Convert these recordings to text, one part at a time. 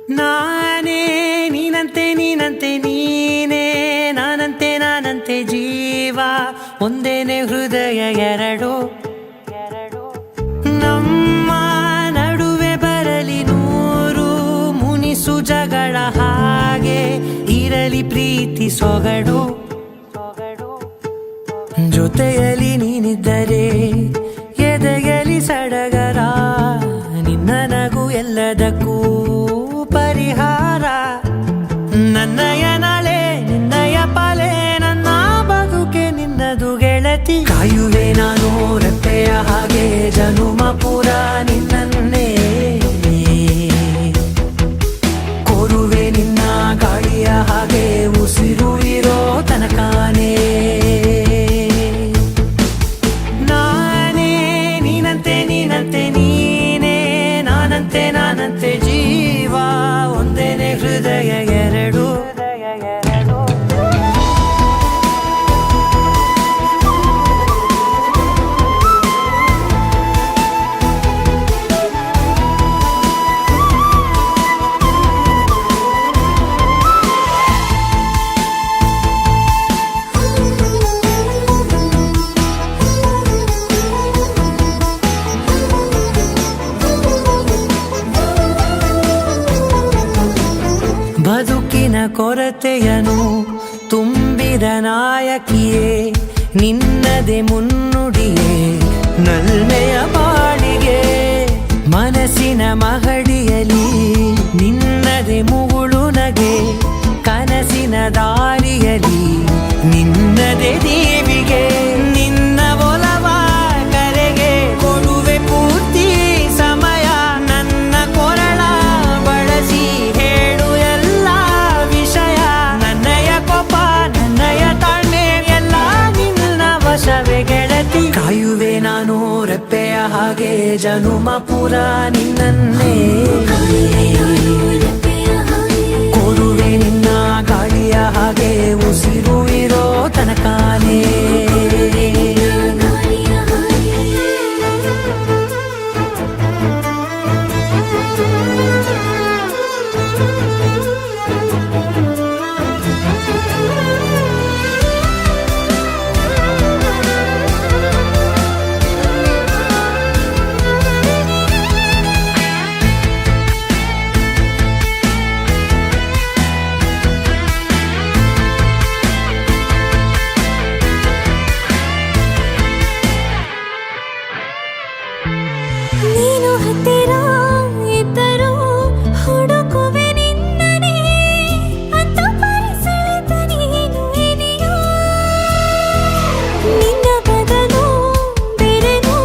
ನಾನೇ ನೀನಂತೆ ನೀನಂತೆ ನೀನೇ ನಾನಂತೆ ನಾನಂತೆ ಜೀವ ಒಂದೇನೆ ಹೃದಯ ಎರಡು ನಮ್ಮ ನಡುವೆ ಬರಲಿ ನೂರು ಮುನಿಸು ಜಗಳ ಹಾಗೆ ಇರಲಿ ಪ್ರೀತಿ ಸೊಗಡು ಜೊತೆಯಲ್ಲಿ ನೀನಿದ್ದರೆ ಎದೆಯಲಿ ಸಡಗರ ನಿನ್ನ ನಗು ಎಲ್ಲದಕ್ಕೂ ಪರಿಹಾರ ನನ್ನಯ ನಾಳೆ ನಿನ್ನಯ ಪಾಲೆ ನನ್ನ ಬದುಕೆ ನಿನ್ನದು ಗೆಳತಿ ಕಾಯುವೆ ನಾನು ರೆಪ್ಪೆಯ ಹಾಗೆ ಜನುಮ ಪುರ ನಿನ್ನನ್ನೇ ಕೋರುವೆ ನಿನ್ನ ಗಾಳಿಯ ಹಾಗೆ ಉಸಿರು ಇರೋ ತನಕಾನೇ ನಾನೇ ನೀನಂತೆ ನೀನಂತೆ ನೀನೇ ನಾನಂತೆ ನಾನಂತೆ ಜೀವ ಒಂದೇನೆ ಹೃದಯ ಎರಡು ಬದುಕಿನ ಕೊರತೆಯನು ತುಂಬಿದ ನಾಯಕಿಯೇ ನಿನ್ನದೆ ಮುನ್ನುಡಿಯೇ ನಲ್ಮೆಯ ಬಾಳಿಗೆ ಮನಸ್ಸಿನ ಮಹಡಿಯಲಿ ನಿನ್ನದೆ ಮುಗುಳು ನಗೆ ಕನಸಿನ ದಾರಿಯಲಿ ನಿನ್ನದೆ ದೇವಿಗೆ ನಿನ್ನ ಒಲವ ಕರೆಗೆ ಕೊಡುವೆ ಪೂರ್ತಿ ಸಮಯ ನನ್ನ ಕೊರಳ ಬಳಸಿ ಹೇಳು ಎಲ್ಲ ವಿಷಯ ನನ್ನಯ ಕೋಪ ನನ್ನಯ ತಾಳ್ಮೆ ಎಲ್ಲ ನಿನ್ನ ವಶವೇ ಗೆಳತಿ ಕಾಯುವೆ ನಾನು ರೆಪ್ಪೆಯ ಹಾಗೆ ಜನುಮ ಪುರ ನಿನ್ನನ್ನೇ ಕೋರುವೆ ನಿನ್ನ ಗಾಳಿಯ ಹಾಗೆ ಉಸಿರು ಇರೋ ತನಕಾನೇ ನೀನು ಹತ್ತಿರ ಇದ್ದರೂ ಹುಡುಕುವೆ ನಿನ್ನನೇ ಅಂತ ಪರಿಸೆಳೆದ ನೀನು ಇದೆಯೋ ನಿನ್ನ ಬದಲು ಬೇರೆನೋ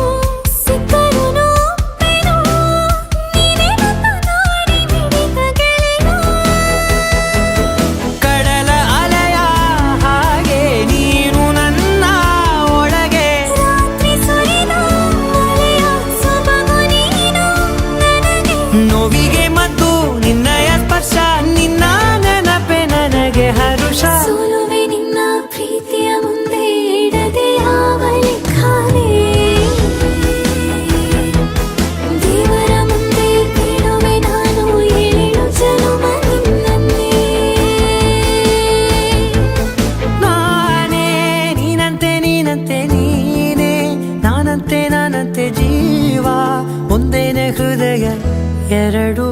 ಸಿಕ್ಕರೂ ಒಪ್ಪೆನೋ ನೀನೇ ನನ್ನ ನಾಡಿ ಮಿಡಿತ ಗೆಳೆಯೋ ಕಡಲ ಅಲೆಯ ಹಾಗೆ ನೀನು ನನ್ನ ಒಳಗೆ ರಾತ್ರಿ ಸುರಿದ ಮಳೆಯ ಸೊಬಗು ನೀನು ನನಗೆ ನೋವಿಗೆ ಮತ್ತು ನಿನ್ನಯ ಸ್ಪರ್ಶ ನಿನ್ನ ನೆನಪೆ ನನಗೆ ಹರುಷ ಸೋಲುವೆ ನಿನ್ನ ಪ್ರೀತಿಯ ಮುಂದೆ ಇಡದೆ ಯಾವ ಲೆಕ್ಕನೇ ದೇವರ ಮುಂದೆ ಕೇಳುವೆ ನಾನು 7 ಜನುಮ ನಿನ್ನನ್ನೇ ನಾನೇ ನೀನಂತೆ ನೀನಂತೆ ನೀನೇ ನಾನಂತೆ ನಾನಂತೆ ಜೀವ ಒಂದೇನೆ ಹೃದಯ ಎರಡು